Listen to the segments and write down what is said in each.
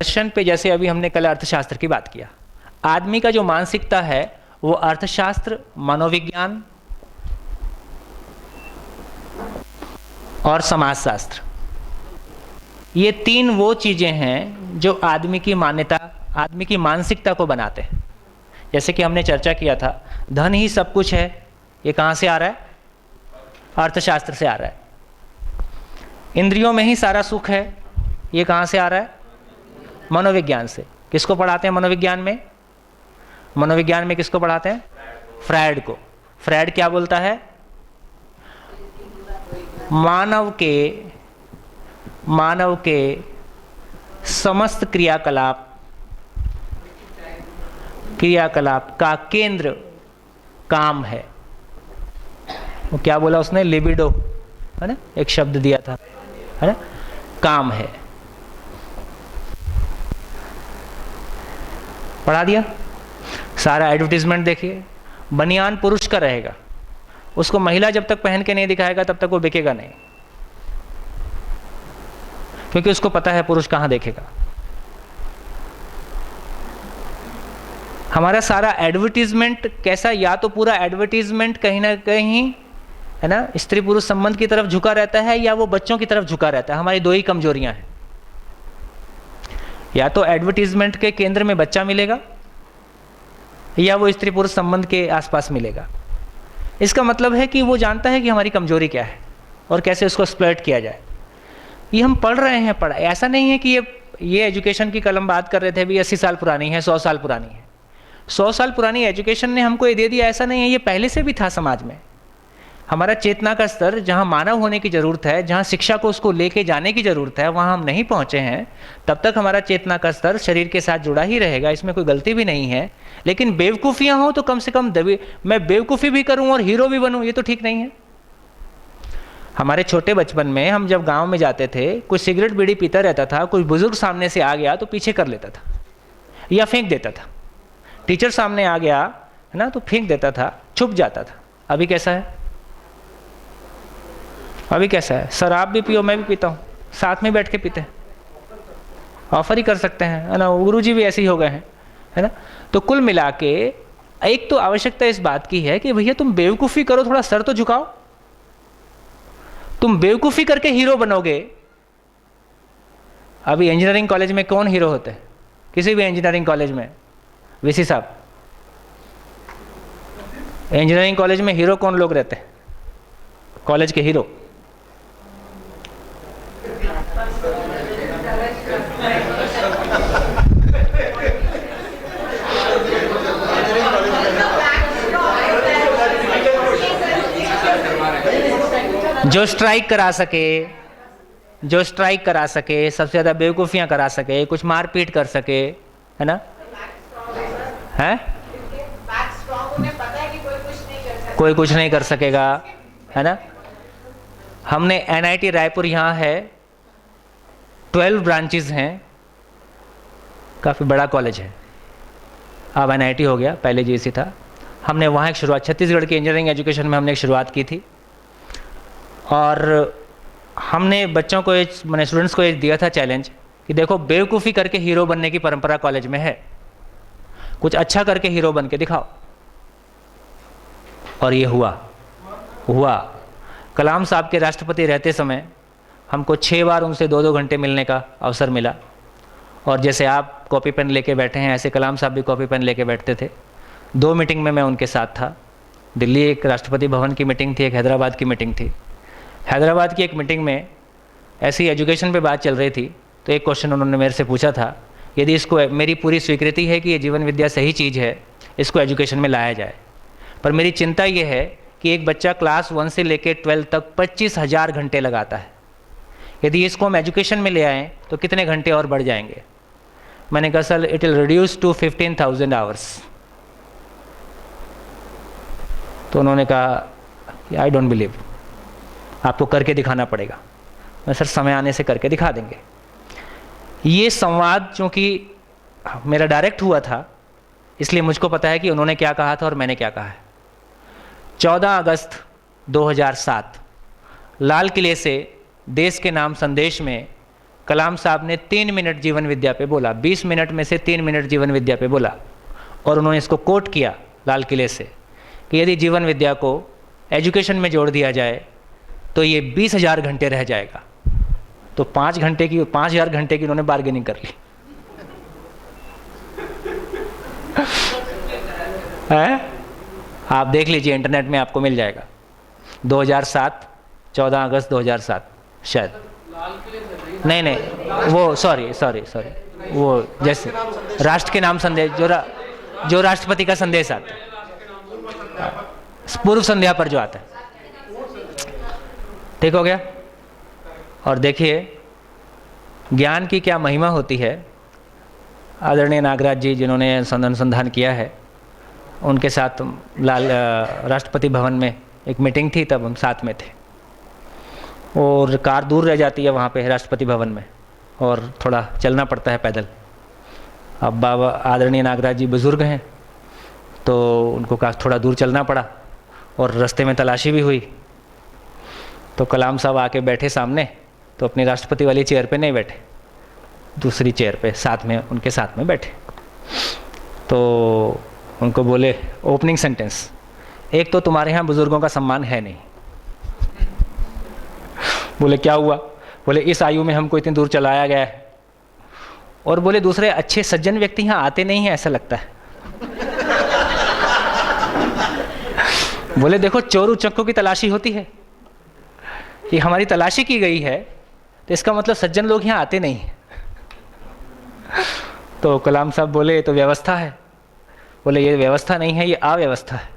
दर्शन पे, जैसे अभी हमने कल अर्थशास्त्र की बात किया, आदमी का जो मानसिकता है वो अर्थशास्त्र, मनोविज्ञान और समाजशास्त्र, ये तीन वो चीजें हैं जो आदमी की मान्यता, आदमी की मानसिकता को बनाते हैं। जैसे कि हमने चर्चा किया था, धन ही सब कुछ है, ये कहाँ से आ रहा है? अर्थशास्त्र से आ रहा है। इंद्रियों में ही सारा सुख है, ये कहाँ से आ रहा है? मनोविज्ञान से। किसको पढ़ाते हैं मनोविज्ञान में? मनोविज्ञान में किसको पढ़ाते हैं? फ्रायड को। फ्रायड क्या बोलता है? मानव के समस्त क्रियाकलाप का केंद्र काम है। वो क्या बोला उसने? लिबिडो, है ना, एक शब्द दिया था, है ना, काम है। पढ़ा दिया। सारा एडवर्टीजमेंट देखिए, बनियान पुरुष का रहेगा, उसको महिला जब तक पहन के नहीं दिखाएगा तब तक वो बिकेगा नहीं, क्योंकि उसको पता है पुरुष कहां देखेगा। हमारा सारा एडवर्टीजमेंट कैसा, या तो पूरा एडवर्टीजमेंट कहीं ना कहीं, है ना, स्त्री पुरुष संबंध की तरफ झुका रहता है, या वो बच्चों की तरफ झुका रहता है। हमारी दो ही कमजोरियां हैं, या तो एडवर्टीजमेंट के केंद्र में बच्चा मिलेगा, या वो स्त्री पुरुष संबंध के आसपास मिलेगा। इसका मतलब है कि वो जानता है कि हमारी कमजोरी क्या है और कैसे उसको एक्सप्लॉइट किया जाए। ये हम पढ़ रहे हैं, पढ़ा, ऐसा नहीं है कि ये एजुकेशन की कलम बात कर रहे थे, भी 80 साल पुरानी है, 100 साल पुरानी है। 100 साल पुरानी एजुकेशन ने हमको ये दे दिया, ऐसा नहीं है, ये पहले से भी था समाज में। हमारा चेतना का स्तर, जहाँ मानव होने की ज़रूरत है, जहाँ शिक्षा को उसको लेके जाने की ज़रूरत है, वहाँ हम नहीं पहुँचे हैं। तब तक हमारा चेतना का स्तर शरीर के साथ जुड़ा ही रहेगा, इसमें कोई गलती भी नहीं है। लेकिन बेवकूफ़ियाँ हो तो कम से कम मैं बेवकूफ़ी भी करूँ और हीरो भी बनूँ, ये तो ठीक नहीं है। हमारे छोटे बचपन में हम जब गांव में जाते थे, कोई सिगरेट बीड़ी पीता रहता था, कोई बुजुर्ग सामने से आ गया तो पीछे कर लेता था या फेंक देता था। टीचर सामने आ गया, है ना, तो फेंक देता था, छुप जाता था। अभी कैसा है? अभी कैसा है? शराब भी पियो, मैं भी पीता हूँ, साथ में बैठ के पीते हैं, ऑफर ही कर सकते हैं, है ना। गुरुजी भी ऐसे ही हो गए हैं, है ना। तो कुल मिला के एक तो आवश्यकता इस बात की है कि भैया तुम बेवकूफ़ी करो, थोड़ा सर तो झुकाओ। तुम बेवकूफ़ी करके हीरो बनोगे। अभी इंजीनियरिंग कॉलेज में कौन हीरो होते हैं? किसी भी इंजीनियरिंग कॉलेज में, वीसी साहब, इंजीनियरिंग कॉलेज में हीरो कौन लोग रहते हैं? कॉलेज के हीरो जो स्ट्राइक करा सके, सबसे ज़्यादा बेवकूफ़ियाँ करा सके, कुछ मारपीट कर सके, है ना, है, कोई कुछ नहीं कर सकेगा, है ना। हमने एनआईटी रायपुर, यहाँ है 12 ब्रांचेस हैं, काफ़ी बड़ा कॉलेज है, अब एनआईटी हो गया, पहले जीसी था। हमने वहाँ एक शुरुआत, छत्तीसगढ़ की इंजीनियरिंग एजुकेशन में हमने एक शुरुआत की थी, और हमने बच्चों को, मैंने स्टूडेंट्स को दिया था चैलेंज कि देखो, बेवकूफ़ी करके हीरो बनने की परंपरा कॉलेज में है, कुछ अच्छा करके हीरो बन के दिखाओ। और ये हुआ। कलाम साहब के राष्ट्रपति रहते समय हमको 6 बार उनसे 2-2 घंटे मिलने का अवसर मिला। और जैसे आप कॉपी पेन लेके बैठे हैं, ऐसे कलाम साहब भी कॉपी पेन लेके बैठते थे। 2 मीटिंग में मैं उनके साथ था। दिल्ली एक राष्ट्रपति भवन की मीटिंग थी, एक हैदराबाद की मीटिंग थी। हैदराबाद की एक मीटिंग में ऐसी एजुकेशन पे बात चल रही थी, तो एक क्वेश्चन उन्होंने मेरे से पूछा था, यदि इसको, मेरी पूरी स्वीकृति है कि ये जीवन विद्या सही चीज़ है, इसको एजुकेशन में लाया जाए, पर मेरी चिंता ये है कि एक बच्चा क्लास 1 से लेकर 12 तक 25,000 घंटे लगाता है। यदि इसको हम एजुकेशन में ले आएँ तो कितने घंटे और बढ़ जाएंगे? मैंने कहा sir, it will reduce to 15,000 hours. तो उन्होंने कहा आई डोंट बिलीव, आपको करके दिखाना पड़ेगा। मैं सर, समय आने से करके दिखा देंगे। ये संवाद चूँकि मेरा डायरेक्ट हुआ था, इसलिए मुझको पता है कि उन्होंने क्या कहा था और मैंने क्या कहा है। 14 अगस्त 2007 लाल किले से देश के नाम संदेश में कलाम साहब ने 3 मिनट जीवन विद्या पे बोला, 20 मिनट में से 3 मिनट जीवन विद्या पे बोला, और उन्होंने इसको कोट किया लाल किले से कि यदि जीवन विद्या को एजुकेशन में जोड़ दिया जाए तो ये 20,000 घंटे रह जाएगा। तो 5,000 घंटे की उन्होंने बार्गेनिंग कर ली है? आप देख लीजिए, इंटरनेट में आपको मिल जाएगा। 2007, 14 अगस्त 2007 शायद, नहीं वो सॉरी वो जैसे राष्ट्र के नाम संदेश, जो राष्ट्रपति का संदेश आता है, पूर्व संध्या पर जो आता है। ठीक हो गया। और देखिए ज्ञान की क्या महिमा होती है। आदरणीय नागराज जी जिन्होंने अनुसंधान किया है, उनके साथ राष्ट्रपति भवन में एक मीटिंग थी, तब हम साथ में थे, और कार दूर रह जाती है वहाँ पे राष्ट्रपति भवन में, और थोड़ा चलना पड़ता है पैदल। अब बाबा आदरणीय नागराज जी बुज़ुर्ग हैं, तो उनको थोड़ा दूर चलना पड़ा, और रास्ते में तलाशी भी हुई। तो कलाम साहब आके बैठे सामने, तो अपनी राष्ट्रपति वाली चेयर पे नहीं बैठे, दूसरी चेयर पे साथ में उनके साथ में बैठे। तो उनको बोले ओपनिंग सेंटेंस, एक तो तुम्हारे यहाँ बुज़ुर्गों का सम्मान है नहीं। बोले क्या हुआ? बोले इस आयु में हमको इतनी दूर चलाया गया है, और बोले दूसरे अच्छे सज्जन व्यक्ति यहाँ आते नहीं हैं ऐसा लगता है। बोले देखो चोर उचक्कों की तलाशी होती है, ये हमारी तलाशी की गई है, तो इसका मतलब सज्जन लोग यहाँ आते नहीं हैं। तो कलाम साहब बोले ये तो व्यवस्था है। बोले ये व्यवस्था नहीं है, ये अव्यवस्था है।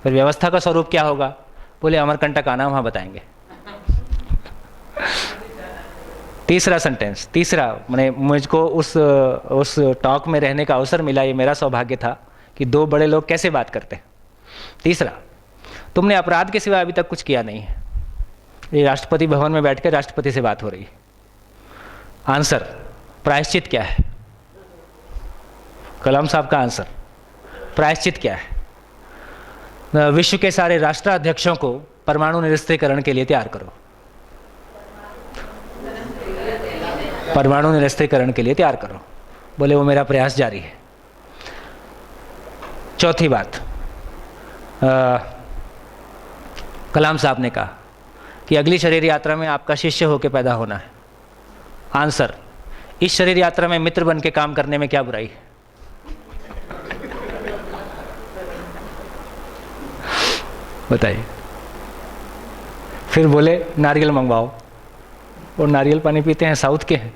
फिर व्यवस्था का स्वरूप क्या होगा? बोले अमरकंटक आना, वहाँ बताएंगे। तीसरा सेंटेंस, मैंने मुझको उस टॉक में रहने का अवसर मिला, ये मेरा सौभाग्य था कि 2 बड़े लोग कैसे बात करते हैं। तीसरा, तुमने अपराध के सिवा अभी तक कुछ किया नहीं है। ये राष्ट्रपति भवन में बैठकर राष्ट्रपति से बात हो रही है। आंसर, प्रायश्चित क्या है? कलाम साहब का आंसर, प्रायश्चित क्या है? विश्व के सारे राष्ट्राध्यक्षों को परमाणु निरस्त्रीकरण के लिए तैयार करो। परमाणु निरस्त्रीकरण के लिए तैयार करो। बोले वो मेरा प्रयास जारी है। चौथी बात, कलाम साहब ने कहा कि अगली शरीर यात्रा में आपका शिष्य होकर पैदा होना है। आंसर, इस शरीर यात्रा में मित्र बन के काम करने में क्या बुराई है? बताइए। फिर बोले नारियल मंगवाओ, और नारियल पानी पीते हैं, साउथ के हैं।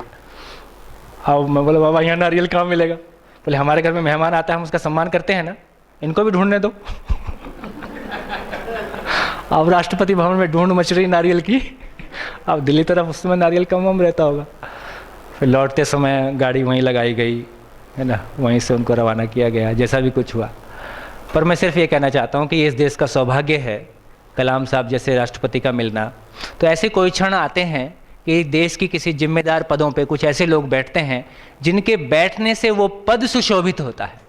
अब मैं बोला बाबा यहाँ नारियल कहाँ मिलेगा? बोले हमारे घर में मेहमान आता है, हम उसका सम्मान करते हैं ना, इनको भी ढूंढने दो। अब राष्ट्रपति भवन में ढूंढ मच रही नारियल की। अब दिल्ली तरफ उस समय नारियल कम रहता होगा। फिर लौटते समय गाड़ी वहीं लगाई गई है ना, वहीं से उनको रवाना किया गया, जैसा भी कुछ हुआ। पर मैं सिर्फ ये कहना चाहता हूँ कि इस देश का सौभाग्य है कलाम साहब जैसे राष्ट्रपति का मिलना। तो ऐसे कोई क्षण आते हैं कि देश की किसी जिम्मेदार पदों पे कुछ ऐसे लोग बैठते हैं जिनके बैठने से वो पद सुशोभित होता है।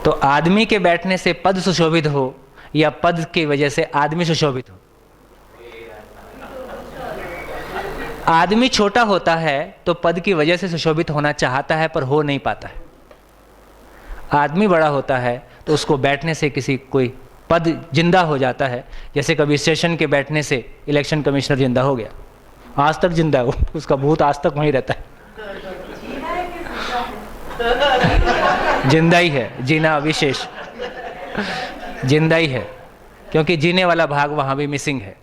तो आदमी के बैठने से पद सुशोभित हो, या पद की वजह से आदमी सुशोभित हो। आदमी छोटा होता है तो पद की वजह से सुशोभित होना चाहता है, पर हो नहीं पाता है। आदमी बड़ा होता है तो उसको बैठने से किसी कोई पद जिंदा हो जाता है। जैसे कभी स्टेशन के बैठने से इलेक्शन कमिश्नर जिंदा हो गया, आज तक जिंदा हो, उसका भूत आज तक वहीं रहता है। जिंदा ही है, जीना विशेष जिंदा ही है, क्योंकि जीने वाला भाग वहाँ भी मिसिंग है।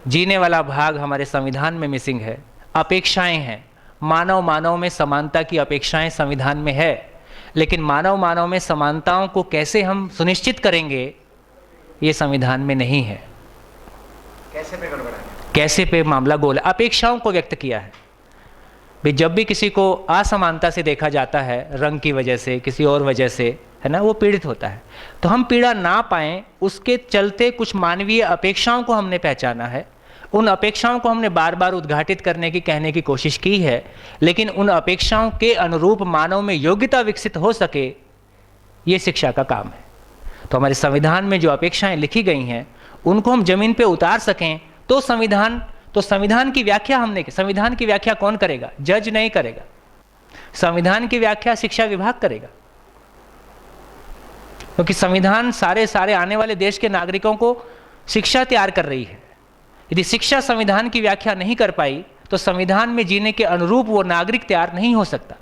जीने वाला भाग हमारे संविधान में मिसिंग है। अपेक्षाएं हैं, मानव में समानता की अपेक्षाएं संविधान में है, लेकिन मानव में समानताओं को कैसे हम सुनिश्चित करेंगे ये संविधान में नहीं है। कैसे पे मामला गोल है। अपेक्षाओं को व्यक्त किया है भाई, जब भी किसी को असमानता से देखा जाता है, रंग की वजह से, किसी और वजह से, है ना, वो पीड़ित होता है। तो हम पीड़ा ना पाएं उसके चलते कुछ मानवीय अपेक्षाओं को हमने पहचाना है। उन अपेक्षाओं को हमने बार बार उद्घाटित करने की, कहने की कोशिश की है, लेकिन उन अपेक्षाओं के अनुरूप मानव में योग्यता विकसित हो सके, ये शिक्षा का काम है। तो हमारे संविधान में जो अपेक्षाएं लिखी गई हैं उनको हम जमीन पे उतार सकें तो संविधान की व्याख्या हमने की। संविधान की व्याख्या कौन करेगा? जज नहीं करेगा। संविधान की व्याख्या शिक्षा विभाग करेगा, क्योंकि संविधान सारे आने वाले देश के नागरिकों को शिक्षा तैयार कर रही है। यदि शिक्षा संविधान की व्याख्या नहीं कर पाई तो संविधान में जीने के अनुरूप वो नागरिक तैयार नहीं हो सकता।